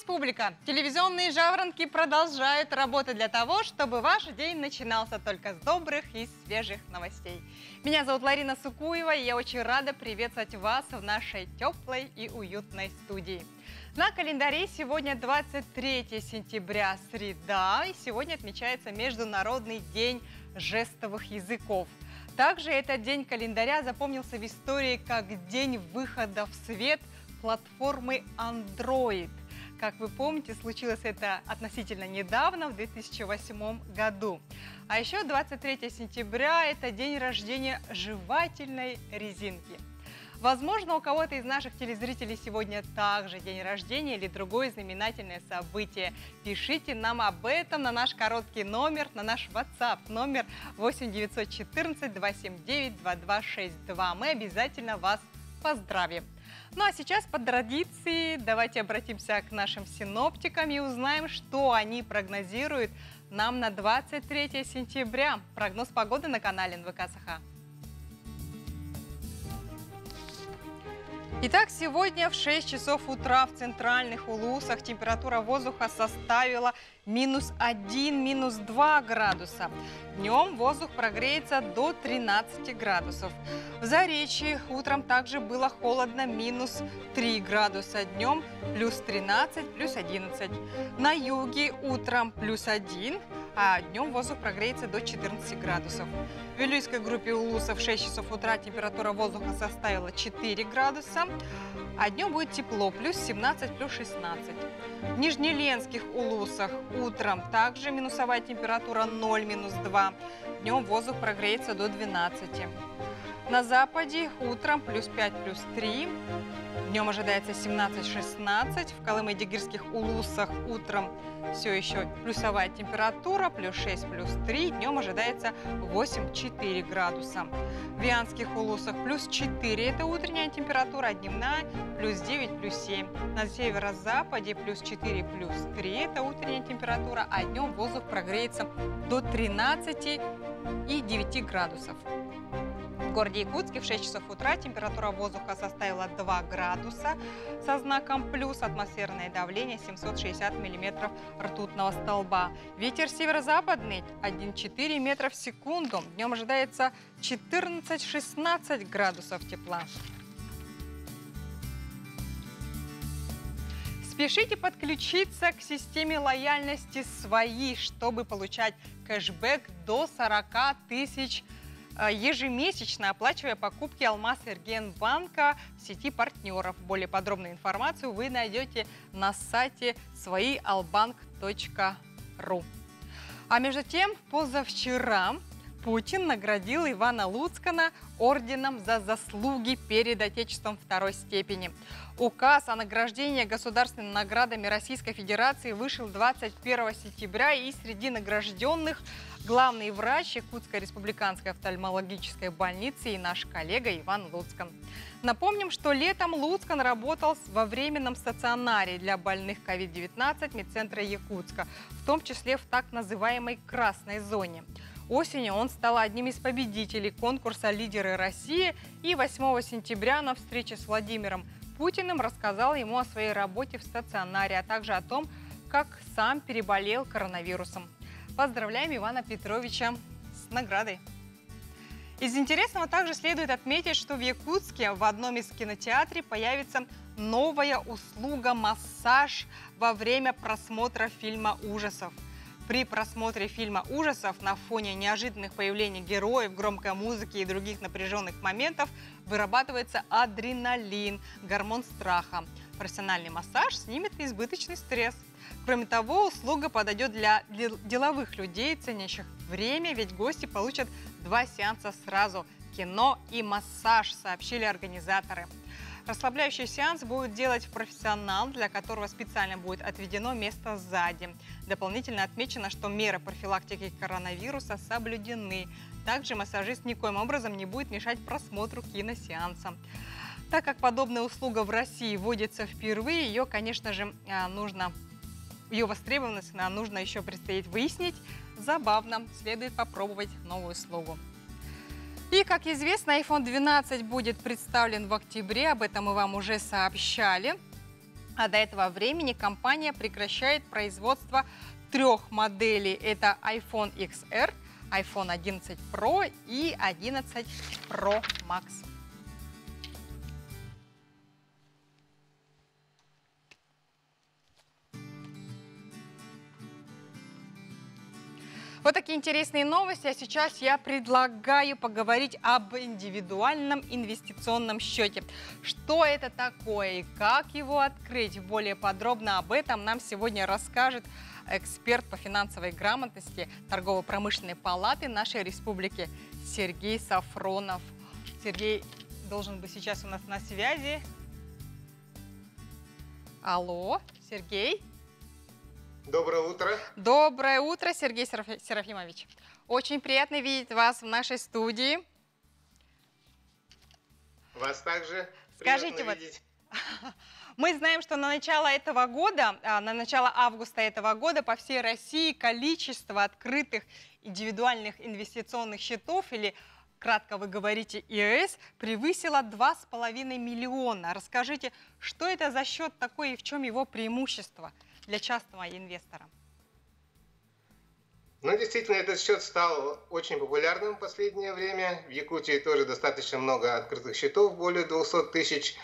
Республика! Телевизионные жаворонки продолжают работать для того, чтобы ваш день начинался только с добрых и свежих новостей. Меня зовут Ларина Сукуева, и я очень рада приветствовать вас в нашей теплой и уютной студии. На календаре сегодня 23 сентября, среда, и сегодня отмечается Международный день жестовых языков. Также этот день календаря запомнился в истории как день выхода в свет платформы Android. Как вы помните, случилось это относительно недавно, в 2008 году. А еще 23 сентября – это день рождения жевательной резинки. Возможно, у кого-то из наших телезрителей сегодня также день рождения или другое знаменательное событие. Пишите нам об этом на наш короткий номер, на наш WhatsApp номер 8 914 279 2262. Мы обязательно вас поздравим. Ну а сейчас по традиции давайте обратимся к нашим синоптикам и узнаем, что они прогнозируют нам на 23 сентября. Прогноз погоды на канале НВК Саха. Итак, сегодня в 6 часов утра в центральных Улусах температура воздуха составила -1, -2 градуса. Днем воздух прогреется до 13 градусов. В Заречье утром также было холодно, -3 градуса. Днем +13, +11. На юге утром +1, а днем воздух прогреется до 14 градусов. В Вилюйской группе Улусов в 6 часов утра температура воздуха составила 4 градуса, а днем будет тепло, +17, +16. В Нижнеленских Улусах утром также минусовая температура 0, -2. Днем воздух прогреется до 12. На западе утром +5, +3. Днем ожидается 17-16. В Колымы-Дигирских Улусах утром все еще плюсовая температура, +6, +3. Днем ожидается 8-4 градуса. В Вианских Улусах +4 это утренняя температура, а дневная +9, +7. На северо-западе +4, +3 это утренняя температура, а днем воздух прогреется до 13 и 9 градусов. В городе Якутске в 6 часов утра температура воздуха составила 2 градуса со знаком плюс, атмосферное давление 760 миллиметров ртутного столба. Ветер северо-западный 1,4 метра в секунду. Днем ожидается 14-16 градусов тепла. Спешите подключиться к системе лояльности «Свои», чтобы получать кэшбэк до 40 тысяч ежемесячно, оплачивая покупки Алмаз-Эргенбанка в сети партнеров. Более подробную информацию вы найдете на сайте своialbank.ru. А между тем, позавчера Путин наградил Ивана Луцкана орденом за заслуги перед Отечеством второй степени. Указ о награждении государственными наградами Российской Федерации вышел 21 сентября, и среди награжденных главный врач Якутской республиканской офтальмологической больницы и наш коллега Иван Луцкан. Напомним, что летом Луцкан работал во временном стационаре для больных COVID-19 медцентра Якутска, в том числе в так называемой красной зоне. Осенью он стал одним из победителей конкурса «Лидеры России», и 8 сентября на встрече с Владимиром Путиным рассказал ему о своей работе в стационаре, а также о том, как сам переболел коронавирусом. Поздравляем Ивана Петровича с наградой. Из интересного также следует отметить, что в Якутске в одном из кинотеатров появится новая услуга «Массаж» во время просмотра фильма ужасов. При просмотре фильма ужасов на фоне неожиданных появлений героев, громкой музыки и других напряженных моментов вырабатывается адреналин, гормон страха. Профессиональный массаж снимет избыточный стресс. Кроме того, услуга подойдет для деловых людей, ценящих время, ведь гости получат 2 сеанса сразу – кино и массаж, сообщили организаторы. Расслабляющий сеанс будет делать профессионал, для которого специально будет отведено место сзади. Дополнительно отмечено, что меры профилактики коронавируса соблюдены. Также массажист никоим образом не будет мешать просмотру киносеанса. Так как подобная услуга в России вводится впервые, ее, конечно же, ее востребованность нужно еще предстоит выяснить. Забавно, следует попробовать новую услугу. И, как известно, iPhone 12 будет представлен в октябре, об этом мы вам уже сообщали. А до этого времени компания прекращает производство 3 моделей. Это iPhone XR, iPhone 11 Pro и 11 Pro Max. Вот такие интересные новости. А сейчас я предлагаю поговорить об индивидуальном инвестиционном счете. Что это такое и как его открыть? Более подробно об этом нам сегодня расскажет эксперт по финансовой грамотности Торгово-промышленной палаты нашей республики Сергей Сафронов. Сергей должен быть сейчас у нас на связи. Алло, Сергей? Доброе утро. Доброе утро, Сергей Серафимович. Очень приятно видеть вас в нашей студии. Вас также Скажите, приятно видеть. Мы знаем, что на начало этого года, на начало августа этого года по всей России количество открытых индивидуальных инвестиционных счетов, или кратко вы говорите ИЭС, превысило 2,5 миллиона. Расскажите, что это за счет такой и в чем его преимущество для частного инвестора? Ну, действительно, этот счет стал очень популярным в последнее время. В Якутии тоже достаточно много открытых счетов, более 200 тысяч.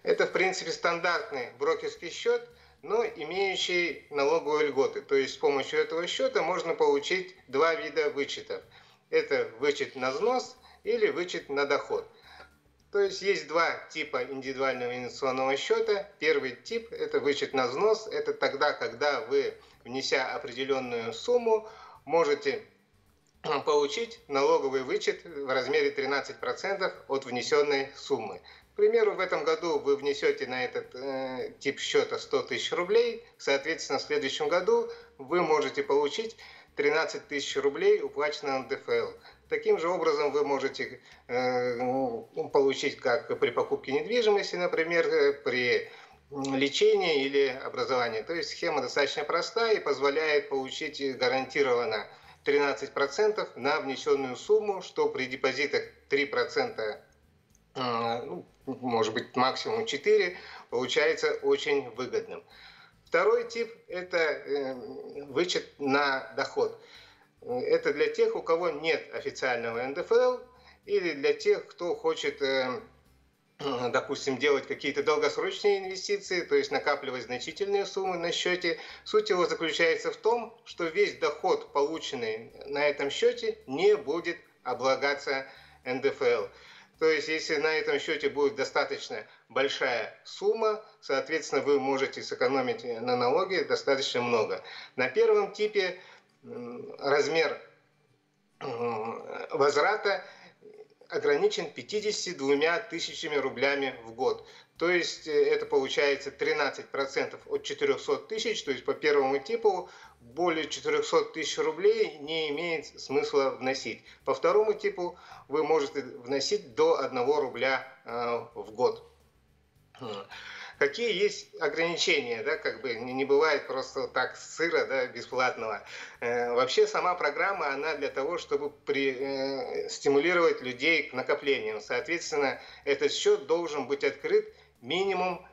Это, в принципе, стандартный брокерский счет, но имеющий налоговые льготы. То есть с помощью этого счета можно получить 2 вида вычетов. Это вычет на взнос или вычет на доход. То есть есть 2 типа индивидуального инвестиционного счета. Первый тип – это вычет на взнос. Это тогда, когда вы, внеся определенную сумму, можете получить налоговый вычет в размере 13% от внесенной суммы. К примеру, в этом году вы внесете на этот тип счета 100 тысяч рублей. Соответственно, в следующем году вы можете получить 13 тысяч рублей, уплаченного НДФЛ. Таким же образом вы можете получить как при покупке недвижимости, например, при лечении или образовании. То есть схема достаточно простая и позволяет получить гарантированно 13% на внесенную сумму, что при депозитах 3%, может быть максимум 4%, получается очень выгодным. Второй тип – это вычет на доход. Это для тех, у кого нет официального НДФЛ, или для тех, кто хочет, допустим, делать какие-то долгосрочные инвестиции, то есть накапливать значительные суммы на счете. Суть его заключается в том, что весь доход, полученный на этом счете, не будет облагаться НДФЛ. То есть, если на этом счете будет достаточно большая сумма, соответственно, вы можете сэкономить на налоге достаточно много. На первом типе размер возврата ограничен 52 тысячами рублями в год. То есть это получается 13% от 400 тысяч, то есть по первому типу более 400 тысяч рублей не имеет смысла вносить. По второму типу вы можете вносить до 1 рубля в год. Какие есть ограничения, да, как бы не бывает просто так сыра, да, бесплатного. Вообще сама программа, она для того, чтобы стимулировать людей к накоплениям. Соответственно, этот счет должен быть открыт минимум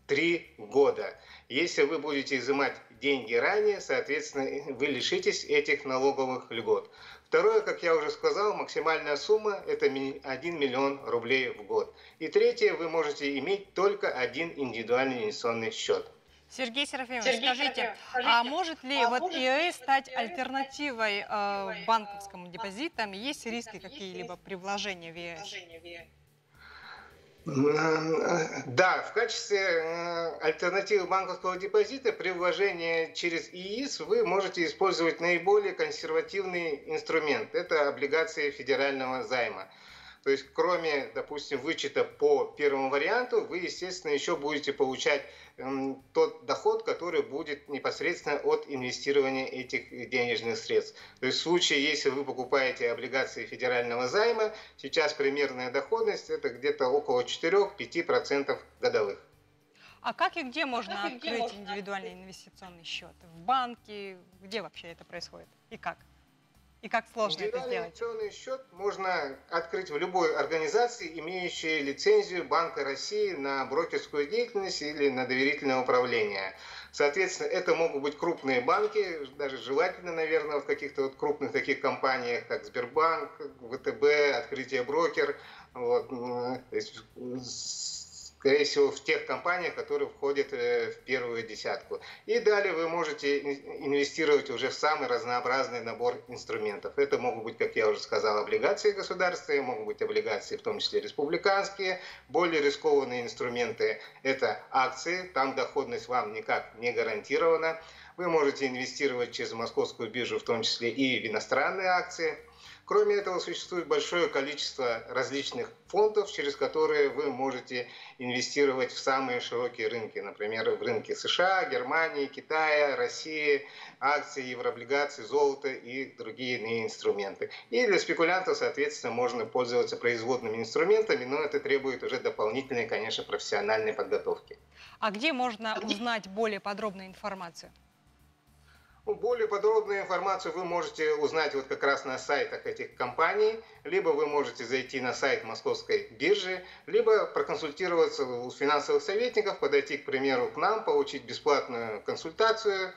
3 года. Если вы будете изымать деньги ранее, соответственно, вы лишитесь этих налоговых льгот. Второе, как я уже сказал, максимальная сумма – это 1 миллион рублей в год. И третье, вы можете иметь только один индивидуальный инвестиционный счет. Сергей Серафимович, скажите, а может ли ИЭС стать альтернативой банковскому депозитам? Есть риски какие-либо при вложении в ИЭС? Да, в качестве альтернативы банковского депозита при вложении через ИИС вы можете использовать наиболее консервативный инструмент. Это облигации федерального займа. То есть, кроме, допустим, вычета по первому варианту, вы, естественно, еще будете получать тот доход, который будет непосредственно от инвестирования этих денежных средств. То есть в случае, если вы покупаете облигации федерального займа, сейчас примерная доходность это где-то около 4-5% годовых. А как и где можно открыть индивидуальный инвестиционный счет? В банке? Где вообще это происходит? И как? И как сложно это Индивидуальный сделать? инвестиционный счет можно открыть в любой организации, имеющей лицензию Банка России на брокерскую деятельность или на доверительное управление. Соответственно, это могут быть крупные банки, даже желательно, наверное, в каких-то вот крупных таких компаниях, как Сбербанк, ВТБ, Открытие Брокер. Вот, то есть, скорее всего, в тех компаниях, которые входят в первую десятку. И далее вы можете инвестировать уже в самый разнообразный набор инструментов. Это могут быть, как я уже сказал, облигации государственные, могут быть облигации, в том числе республиканские. Более рискованные инструменты – это акции, там доходность вам никак не гарантирована. Вы можете инвестировать через московскую биржу, в том числе и в иностранные акции. Кроме этого, существует большое количество различных фондов, через которые вы можете инвестировать в самые широкие рынки. Например, в рынки США, Германии, Китая, России, акции, еврооблигации, золото и другие иные инструменты. И для спекулянтов, соответственно, можно пользоваться производными инструментами, но это требует уже дополнительной, конечно, профессиональной подготовки. А где можно узнать более подробную информацию? Более подробную информацию вы можете узнать вот как раз на сайтах этих компаний, либо вы можете зайти на сайт Московской биржи, либо проконсультироваться у финансовых советников, подойти, к примеру, к нам, получить бесплатную консультацию,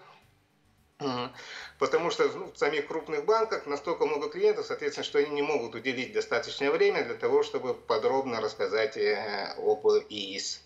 потому что в самих крупных банках настолько много клиентов, соответственно, что они не могут уделить достаточное время для того, чтобы подробно рассказать об ИИС.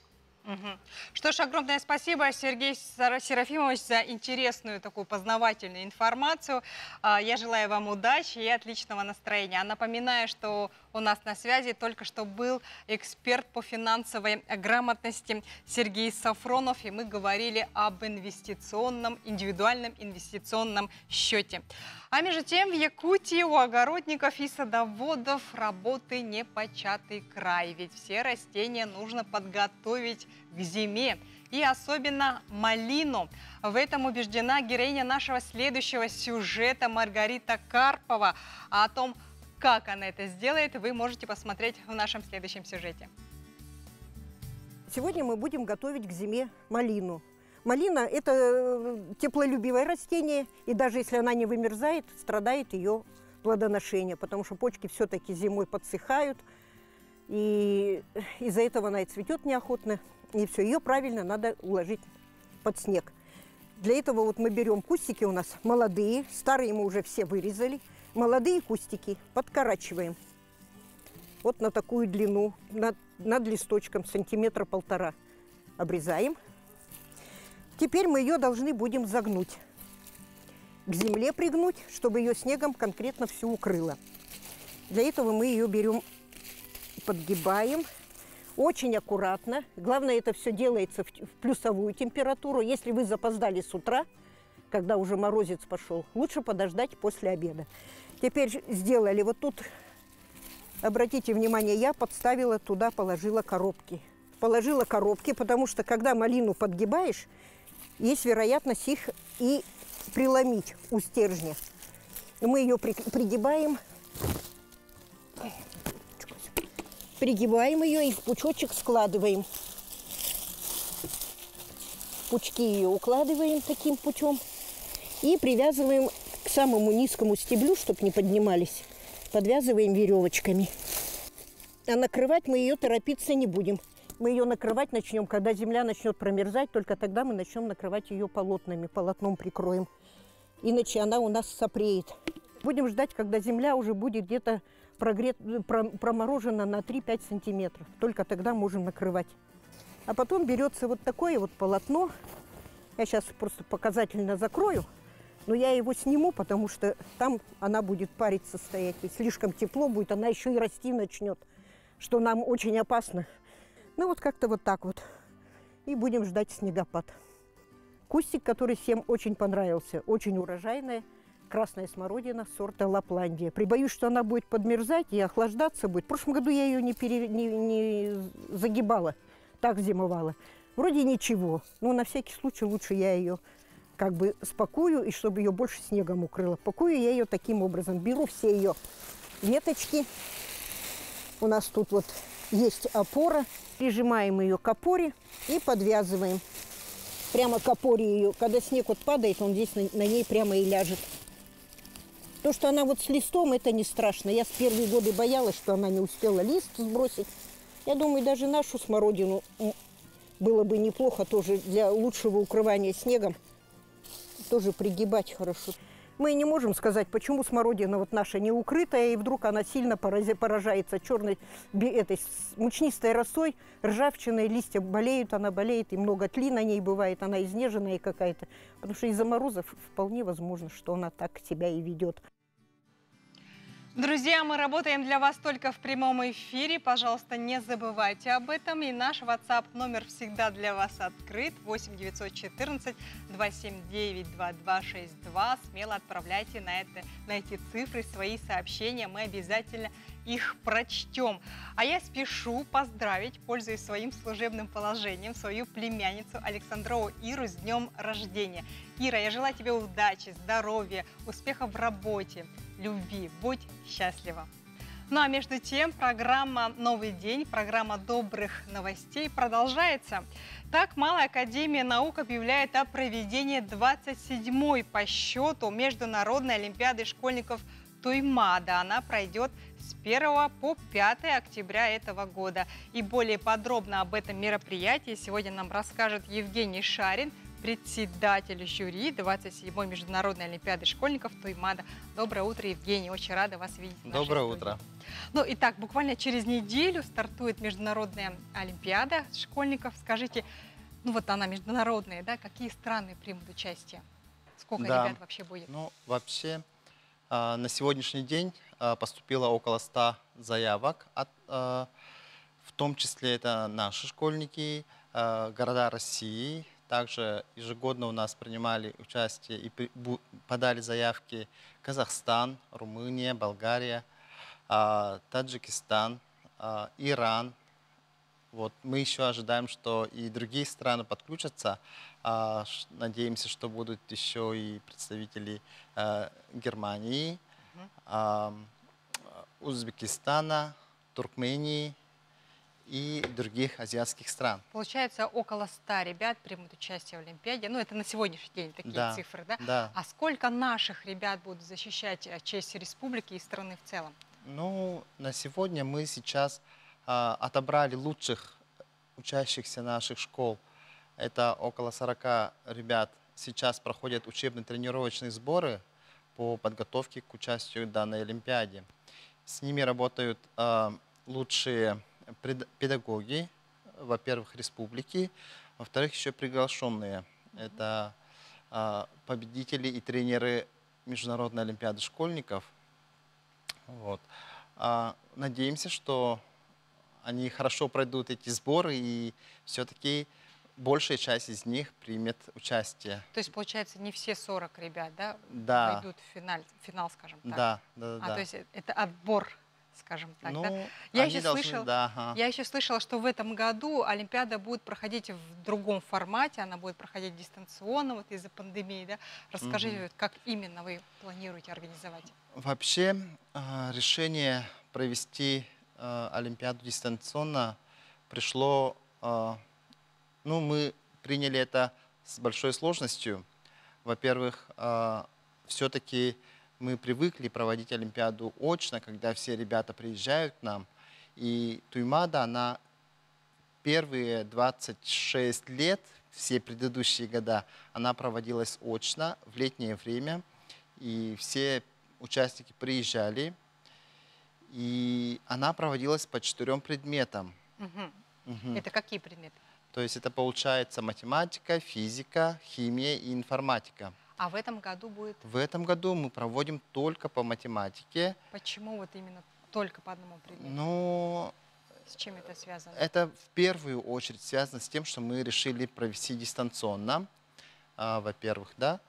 Что ж, огромное спасибо, Сергей Серафимович, за интересную такую познавательную информацию. Я желаю вам удачи и отличного настроения. напоминаю, что у нас на связи только что был эксперт по финансовой грамотности Сергей Сафронов, и мы говорили об индивидуальном инвестиционном счете. А между тем в Якутии у огородников и садоводов работы непочатый край, ведь все растения нужно подготовить к зиме, и особенно малину. В этом убеждена героиня нашего следующего сюжета Маргарита Карпова. А о том, как она это сделает, вы можете посмотреть в нашем следующем сюжете. Сегодня мы будем готовить к зиме малину. Малина – это теплолюбивое растение, и даже если она не вымерзает, страдает ее плодоношение, потому что почки все-таки зимой подсыхают, и из-за этого она и цветет неохотно, и все, ее правильно надо уложить под снег. Для этого вот мы берем кустики у нас молодые, старые мы уже все вырезали, молодые кустики подкорачиваем вот на такую длину, над листочком сантиметра 1,5 обрезаем. Теперь мы ее должны будем загнуть, к земле пригнуть, чтобы ее снегом конкретно всю укрыло. Для этого мы ее берем, подгибаем, очень аккуратно. Главное, это все делается в плюсовую температуру. Если вы запоздали с утра, когда уже морозец пошел, лучше подождать после обеда. Теперь сделали вот тут, обратите внимание, я подставила туда, положила коробки. Положила коробки, потому что когда малину подгибаешь, есть вероятность их и преломить у стержня. Мы ее пригибаем ее и в пучочек складываем. Пучки ее укладываем таким путем и привязываем к самому низкому стеблю, чтобы не поднимались. Подвязываем веревочками. А накрывать мы ее торопиться не будем. Мы ее накрывать начнем, когда земля начнет промерзать, только тогда мы начнем накрывать ее полотнами, полотном прикроем. Иначе она у нас сопреет. Будем ждать, когда земля уже будет где-то проморожена на 3-5 сантиметров. Только тогда можем накрывать. А потом берется вот такое вот полотно. Я сейчас просто показательно закрою, но я его сниму, потому что там она будет париться стоять. И слишком тепло будет, она еще и расти начнет, что нам очень опасно. Ну вот как-то вот так вот. И будем ждать снегопад. Кустик, который всем очень понравился, очень урожайная. Красная смородина сорта Лапландия. Прибоюсь, что она будет подмерзать и охлаждаться будет. В прошлом году я ее не загибала, так зимовала. Вроде ничего, но на всякий случай лучше я ее как бы спакую, и чтобы ее больше снегом укрыло. Пакую я ее таким образом. Беру все ее веточки. У нас тут вот есть опора. Прижимаем ее к опоре и подвязываем. Прямо к опоре ее. Когда снег вот падает, он здесь на ней прямо и ляжет. То, что она вот с листом, это не страшно. Я с первые годы боялась, что она не успела лист сбросить. Я думаю, даже нашу смородину было бы неплохо тоже для лучшего укрывания снегом. Тоже пригибать хорошо. Мы не можем сказать, почему смородина вот наша не укрытая, и вдруг она сильно поражается черной этой мучнистой росой, ржавчиной, листья болеют, она болеет, и много тли на ней бывает, она изнеженная какая-то. Потому что из-за морозов вполне возможно, что она так себя и ведет. Друзья, мы работаем для вас только в прямом эфире. Пожалуйста, не забывайте об этом. И наш WhatsApp номер всегда для вас открыт. 8 914 279 2262. Смело отправляйте на эти цифры свои сообщения. Мы обязательно их прочтем. А я спешу поздравить, пользуясь своим служебным положением, свою племянницу Александрову Иру с днем рождения. Ира, я желаю тебе удачи, здоровья, успехов в работе, любви. Будь счастлива. Ну а между тем, программа «Новый день», программа добрых новостей продолжается. Так, Малая академия наук объявляет о проведении 27-й по счету Международной олимпиады школьников Туймада. Она пройдет с 1 по 5 октября этого года. И более подробно об этом мероприятии сегодня нам расскажет Евгений Шарин, председатель жюри 27-й Международной олимпиады школьников Туймада. Доброе утро, Евгений. Очень рада вас видеть. Доброе утро. Ну, итак, буквально через неделю стартует Международная олимпиада школьников. Скажите, ну вот она международная, да? Какие страны примут участие? Сколько ребят вообще будет? Ну, вообще, на сегодняшний день поступило около 100 заявок. В том числе это наши школьники, города России. Также ежегодно у нас принимали участие и подали заявки Казахстан, Румыния, Болгария, Таджикистан, Иран. Вот. Мы еще ожидаем, что и другие страны подключатся. Надеемся, что будут еще и представители Германии, Узбекистана, Туркмении и других азиатских стран. Получается, около 100 ребят примут участие в Олимпиаде. Ну, это на сегодняшний день такие цифры, да? Да. А сколько наших ребят будут защищать честь республики и страны в целом? Ну, на сегодня мы сейчас отобрали лучших учащихся наших школ. Это около 40 ребят. Сейчас проходят учебно-тренировочные сборы по подготовке к участию в данной Олимпиаде. С ними работают лучшие педагоги, во-первых, республики, во-вторых, еще приглашенные. Это победители и тренеры Международной олимпиады школьников. Вот. Надеемся, что они хорошо пройдут эти сборы, и все-таки большая часть из них примет участие. То есть, получается, не все 40 ребят, да, Да. пойдут в финал, скажем так? Да. То есть это отбор, скажем так, Ну, да? Я они еще должны, я еще слышала, что в этом году Олимпиада будет проходить в другом формате, она будет проходить дистанционно, вот из-за пандемии, да? Расскажите, как именно вы планируете организовать? Вообще, решение провести Олимпиаду дистанционно пришло, ну, мы приняли это с большой сложностью. Во-первых, все-таки мы привыкли проводить Олимпиаду очно, когда все ребята приезжают к нам. И Туймада, она первые 26 лет, все предыдущие года, она проводилась очно в летнее время. И все участники приезжали. И она проводилась по 4 предметам. Это какие предметы? То есть это получается математика, физика, химия и информатика. А в этом году будет? В этом году мы проводим только по математике. Почему вот именно только по одному предмету? Ну, с чем это связано? Это в первую очередь связано с тем, что мы решили провести дистанционно, во-первых, да.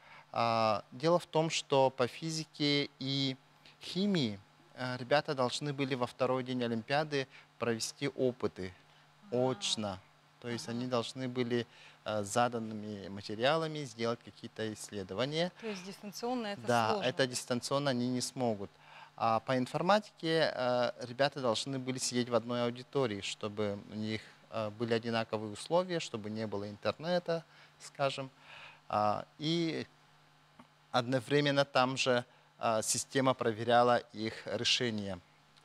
Дело в том, что по физике и химии ребята должны были во второй день Олимпиады провести опыты очно. То есть они должны были заданными материалами сделать какие-то исследования. То есть дистанционно это да, сложно? Да, это дистанционно они не смогут. А по информатике ребята должны были сидеть в одной аудитории, чтобы у них были одинаковые условия, чтобы не было интернета, скажем. И одновременно там же система проверяла их решение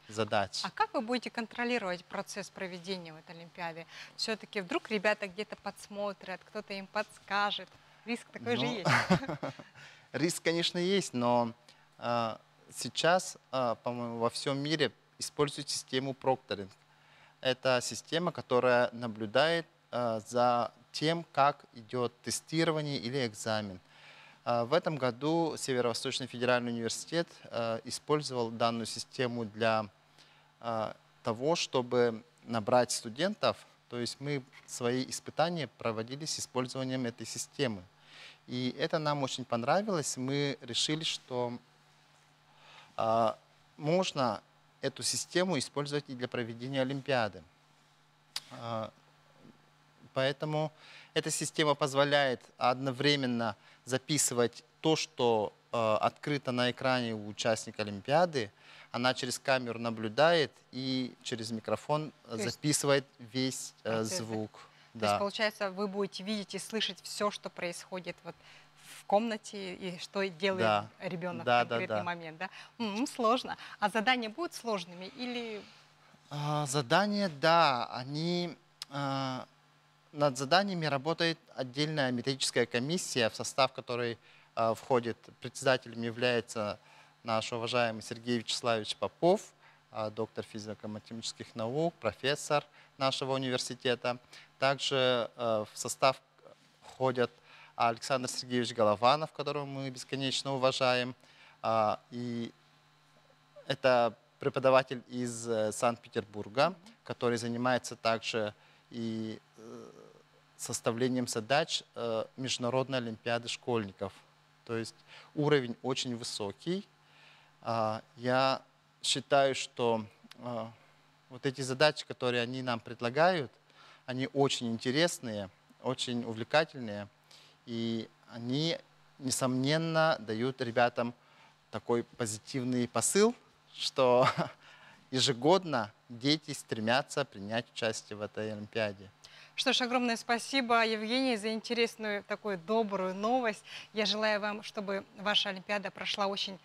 задач. А как вы будете контролировать процесс проведения в этой Олимпиаде? Все-таки вдруг ребята где-то подсмотрят, кто-то им подскажет. Риск такой же есть. Риск, конечно, есть, но сейчас, по-моему, во всем мире используют систему прокторинг. Это система, которая наблюдает за тем, как идет тестирование или экзамен. В этом году Северо-Восточный федеральный университет использовал данную систему для того, чтобы набрать студентов. То есть мы свои испытания проводили с использованием этой системы. И это нам очень понравилось. Мы решили, что можно эту систему использовать и для проведения Олимпиады. Поэтому эта система позволяет одновременно записывать то, что открыто на экране у участника Олимпиады. Она через камеру наблюдает и через микрофон записывает весь звук. То есть, получается, вы будете видеть и слышать все, что происходит вот в комнате и что делает ребенок в конкретный момент. Да? Сложно. А задания будут сложными или... Задания, да, они... Над заданиями работает отдельная методическая комиссия, в состав которой входит, председателем является наш уважаемый Сергей Вячеславович Попов, доктор физико-математических наук, профессор нашего университета. Также в состав входят Александр Сергеевич Голованов, которого мы бесконечно уважаем. И это преподаватель из Санкт-Петербурга, который занимается также и составлением задач Международной олимпиады школьников. То есть уровень очень высокий. Я считаю, что вот эти задачи, которые они нам предлагают, они очень интересные, очень увлекательные. И они, несомненно, дают ребятам такой позитивный посыл, что ежегодно дети стремятся принять участие в этой Олимпиаде. Что ж, огромное спасибо, Евгений, за интересную такую добрую новость. Я желаю вам, чтобы ваша Олимпиада прошла очень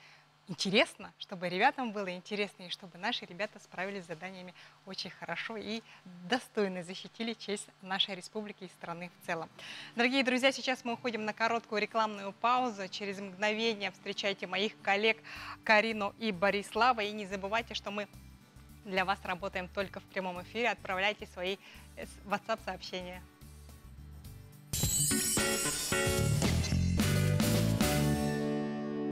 интересно, чтобы ребятам было интересно, и чтобы наши ребята справились с заданиями очень хорошо и достойно защитили честь нашей республики и страны в целом. Дорогие друзья, сейчас мы уходим на короткую рекламную паузу. Через мгновение встречайте моих коллег Карину и Борислава. И не забывайте, что мы для вас работаем только в прямом эфире. Отправляйте свои WhatsApp-сообщения.